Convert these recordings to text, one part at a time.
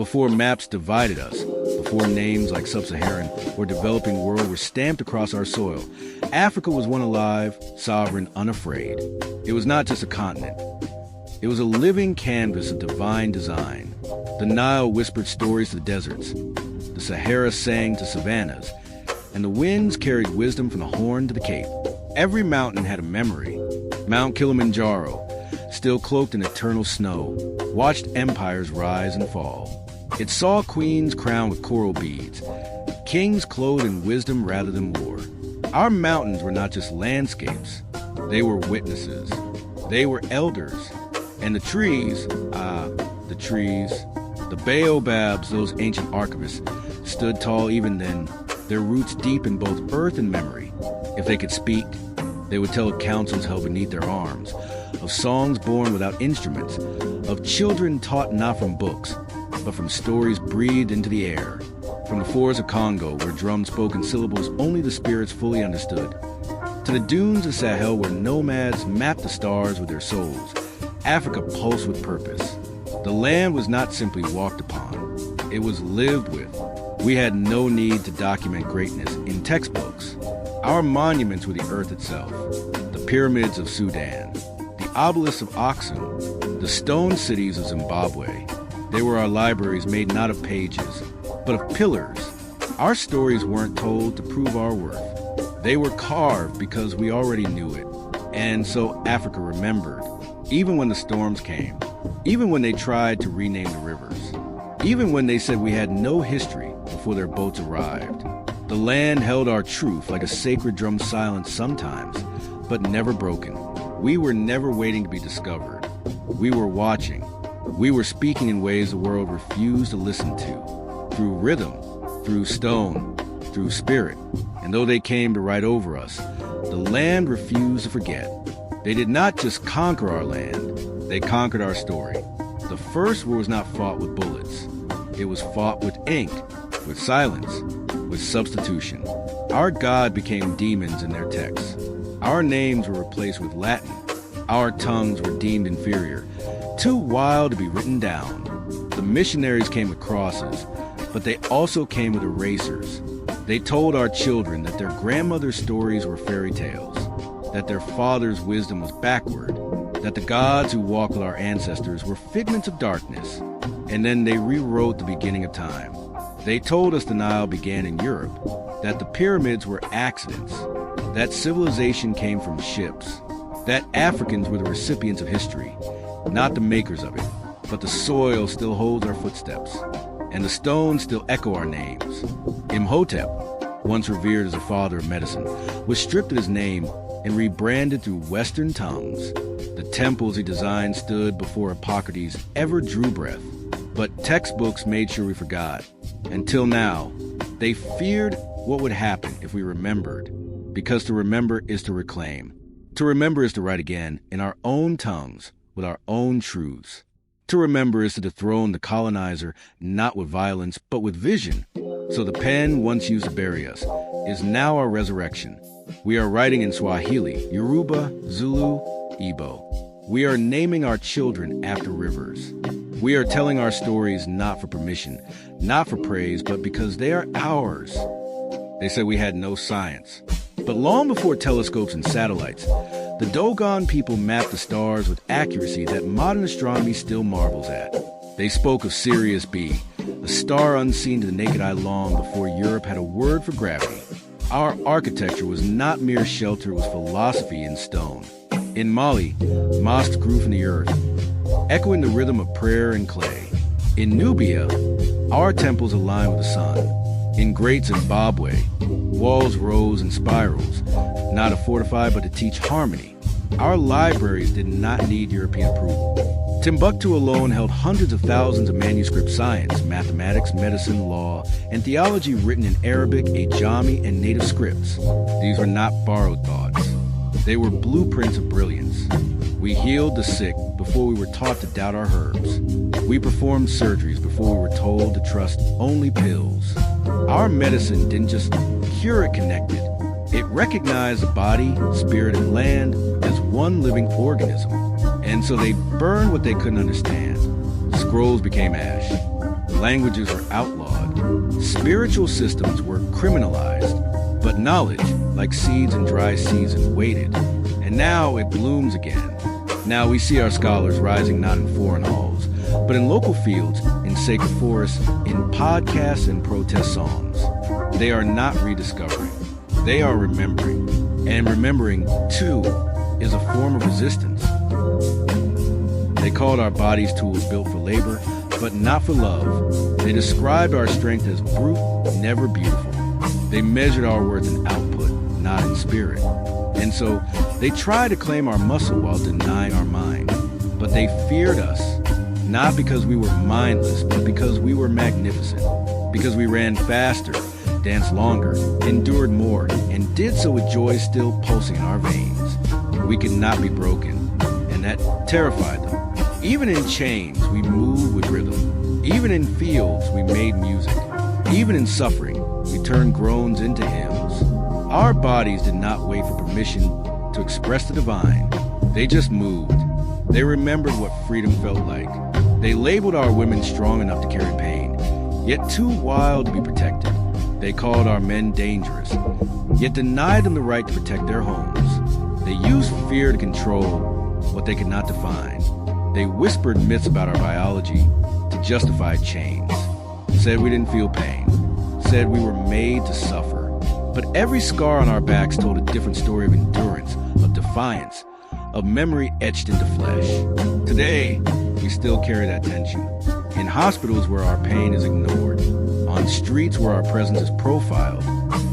Before maps divided us, before names like sub-Saharan or developing world were stamped across our soil, Africa was one alive, sovereign, unafraid. It was not just a continent. It was a living canvas of divine design. The Nile whispered stories to the deserts. The Sahara sang to savannas. And the winds carried wisdom from the Horn to the Cape. Every mountain had a memory. Mount Kilimanjaro, still cloaked in eternal snow, watched empires rise and fall. It saw queens crowned with coral beads, kings clothed in wisdom rather than war. Our mountains were not just landscapes. They were witnesses. They were elders. And the trees, the baobabs, those ancient archivists, stood tall even then, their roots deep in both earth and memory. If they could speak, they would tell of councils held beneath their arms, of songs born without instruments, of children taught not from books, but from stories breathed into the air, from the forests of Congo, where drums spoke in syllables only the spirits fully understood, to the dunes of Sahel, where nomads mapped the stars with their souls. Africa pulsed with purpose. The land was not simply walked upon, it was lived with. We had no need to document greatness in textbooks. Our monuments were the earth itself, the pyramids of Sudan, the obelisks of Aksum, the stone cities of Zimbabwe. They were our libraries made not of pages, but of pillars. Our stories weren't told to prove our worth. They were carved because we already knew it. And so Africa remembered, even when the storms came, even when they tried to rename the rivers, even when they said we had no history before their boats arrived. The land held our truth like a sacred drum silent sometimes, but never broken. We were never waiting to be discovered. We were watching. We were speaking in ways the world refused to listen to, through rhythm, through stone, through spirit. And though they came to ride over us, the land refused to forget. They did not just conquer our land, they conquered our story. The first war was not fought with bullets. It was fought with ink, with silence, with substitution. Our God became demons in their texts. Our names were replaced with Latin. Our tongues were deemed inferior, too wild to be written down. The missionaries came with crosses, but they also came with erasers. They told our children that their grandmother's stories were fairy tales, that their father's wisdom was backward, that the gods who walked with our ancestors were figments of darkness. And then they rewrote the beginning of time. They told us the Nile began in Europe, that the pyramids were accidents, that civilization came from ships, that Africans were the recipients of history, not the makers of it, but the soil still holds our footsteps, and the stones still echo our names. Imhotep, once revered as a father of medicine, was stripped of his name and rebranded through Western tongues. The temples he designed stood before Hippocrates ever drew breath, but textbooks made sure we forgot. Until now, they feared what would happen if we remembered, because to remember is to reclaim. To remember is to write again in our own tongues, with our own truths. To remember is to dethrone the colonizer, not with violence, but with vision. So the pen once used to bury us is now our resurrection. We are writing in Swahili, Yoruba, Zulu, Igbo. We are naming our children after rivers. We are telling our stories not for permission, not for praise, but because they are ours. They said we had no science. But long before telescopes and satellites, the Dogon people mapped the stars with accuracy that modern astronomy still marvels at. They spoke of Sirius B, a star unseen to the naked eye long before Europe had a word for gravity. Our architecture was not mere shelter, it was philosophy in stone. In Mali, mosques grew from the earth, echoing the rhythm of prayer and clay. In Nubia, our temples aligned with the sun. In Great Zimbabwe, walls rose in spirals, not to fortify but to teach harmony. Our libraries did not need European approval. Timbuktu alone held hundreds of thousands of manuscript science, mathematics, medicine, law, and theology written in Arabic, Ajami, and native scripts. These were not borrowed thoughts. They were blueprints of brilliance. We healed the sick before we were taught to doubt our herbs. We performed surgeries before we were told to trust only pills. Our medicine didn't just cure, it connected. It recognized the body, spirit, and land as one living organism. And so they burned what they couldn't understand. Scrolls became ash. Languages were outlawed. Spiritual systems were criminalized. But knowledge, like seeds in dry season, waited. And now it blooms again. Now we see our scholars rising not in foreign halls, but in local fields, in sacred forests, in podcasts and protest songs. They are not rediscovering. They are remembering. And remembering, too, is a form of resistance. They called our bodies tools built for labor, but not for love. They described our strength as brute, never beautiful. They measured our worth in output, not in spirit. And so they tried to claim our muscle while denying our mind. But they feared us, not because we were mindless, but because we were magnificent. Because we ran faster, danced longer, endured more, and did so with joy still pulsing in our veins. We could not be broken, and that terrified them. Even in chains, we moved with rhythm. Even in fields, we made music. Even in suffering, we turned groans into hymns. Our bodies did not wait for permission to express the divine. They just moved. They remembered what freedom felt like. They labeled our women strong enough to carry pain, yet too wild to be protected. They called our men dangerous, yet denied them the right to protect their homes. They used fear to control what they could not define. They whispered myths about our biology to justify chains. Said we didn't feel pain. Said we were made to suffer. But every scar on our backs told a different story of endurance, of defiance, of memory etched into flesh. Today, we still carry that tension. In hospitals where our pain is ignored. On streets where our presence is profiled.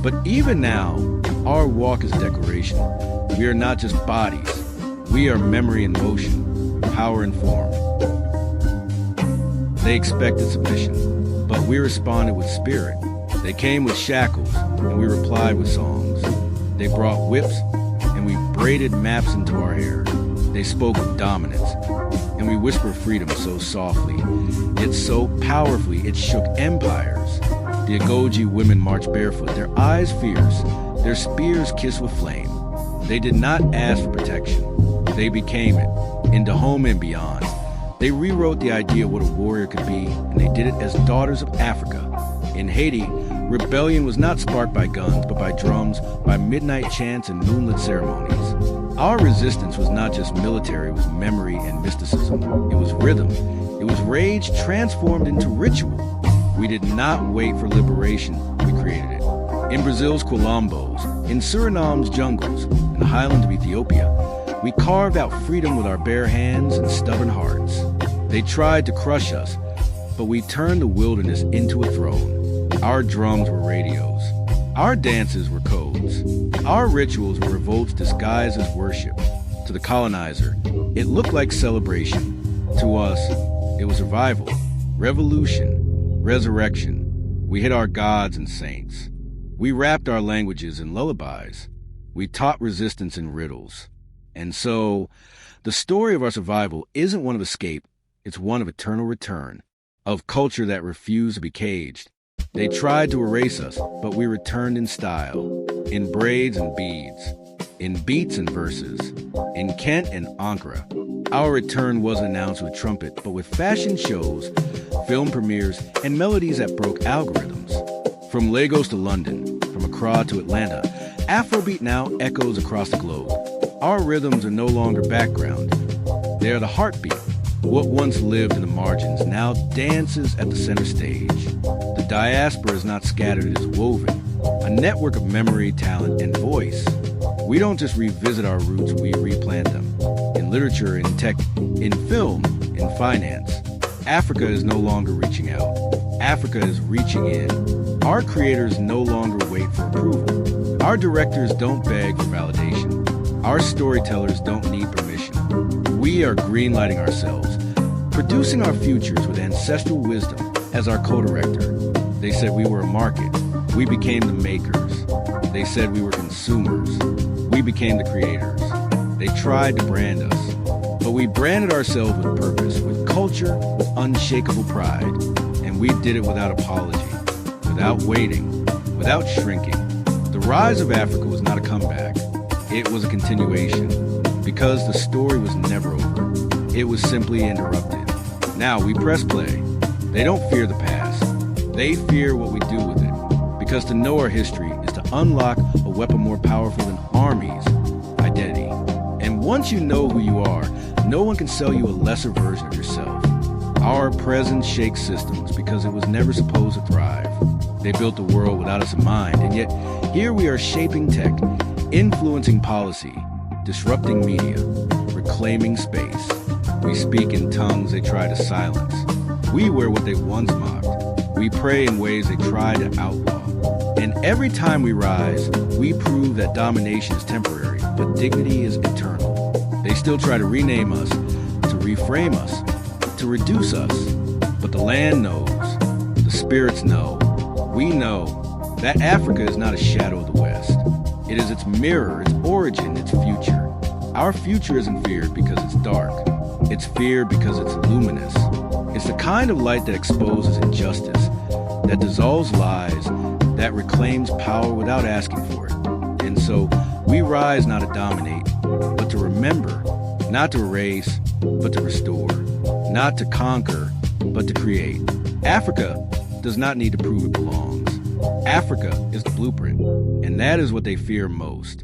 But even now, our walk is a declaration. We are not just bodies. We are memory in motion, power in form. They expected submission, but we responded with spirit. They came with shackles, and we replied with songs. They brought whips, and we braided maps into our hair. They spoke of dominance, and we whispered freedom so softly, yet so powerfully it shook empires. The Agoji women marched barefoot, their eyes fierce, their spears kissed with flame. They did not ask for protection. They became it, in Dahomey and beyond. They rewrote the idea of what a warrior could be, and they did it as daughters of Africa. In Haiti, rebellion was not sparked by guns, but by drums, by midnight chants and moonlit ceremonies. Our resistance was not just military, it was memory and mysticism. It was rhythm. It was rage transformed into ritual. We did not wait for liberation, we created it. In Brazil's Quilombos, in Suriname's jungles, in the highlands of Ethiopia, we carved out freedom with our bare hands and stubborn hearts. They tried to crush us, but we turned the wilderness into a throne. Our drums were radios. Our dances were codes. Our rituals were revolts disguised as worship. To the colonizer, it looked like celebration. To us, it was revival, revolution, resurrection. We hid our gods and saints. We wrapped our languages in lullabies. We taught resistance in riddles. And so, the story of our survival isn't one of escape, it's one of eternal return, of culture that refused to be caged. They tried to erase us, but we returned in style, in braids and beads, in beats and verses, in Kent and Ankara. Our return wasn't announced with trumpet, but with fashion shows, film premieres, and melodies that broke algorithms. From Lagos to London, from Accra to Atlanta, Afrobeat now echoes across the globe. Our rhythms are no longer background. They are the heartbeat. What once lived in the margins now dances at the center stage. The diaspora is not scattered, it is woven. A network of memory, talent, and voice. We don't just revisit our roots, we replant them. In literature, in tech, in film, in finance. Africa is no longer reaching out. Africa is reaching in. Our creators no longer wait for approval. Our directors don't beg for validation. Our storytellers don't need permission. We are greenlighting ourselves, producing our futures with ancestral wisdom as our co-director. They said we were a market. We became the makers. They said we were consumers. We became the creators. They tried to brand us, but we branded ourselves with purpose, with culture, with unshakable pride. And we did it without apology, without waiting, without shrinking. The rise of Africa was not a comeback. It was a continuation, because the story was never over. It was simply interrupted. Now we press play. They don't fear the past. They fear what we do with it, because to know our history is to unlock a weapon more powerful than armies: identity. And once you know who you are, no one can sell you a lesser version of yourself. Our present shakes systems because it was never supposed to thrive. They built the world without us in mind, and yet here we are shaping tech, influencing policy, disrupting media, reclaiming space. We speak in tongues they try to silence. We wear what they once mocked. We pray in ways they try to outlaw. And every time we rise, we prove that domination is temporary, but dignity is eternal. They still try to rename us, to reframe us, to reduce us. But the land knows, the spirits know, we know that Africa is not a shadow of the West. It is its mirror, its origin, its future. Our future isn't feared because it's dark. It's feared because it's luminous. It's the kind of light that exposes injustice, that dissolves lies, that reclaims power without asking for it. And so we rise not to dominate, but to remember, not to erase, but to restore, not to conquer, but to create. Africa does not need to prove it belongs. Africa is the blueprint, and that is what they fear most.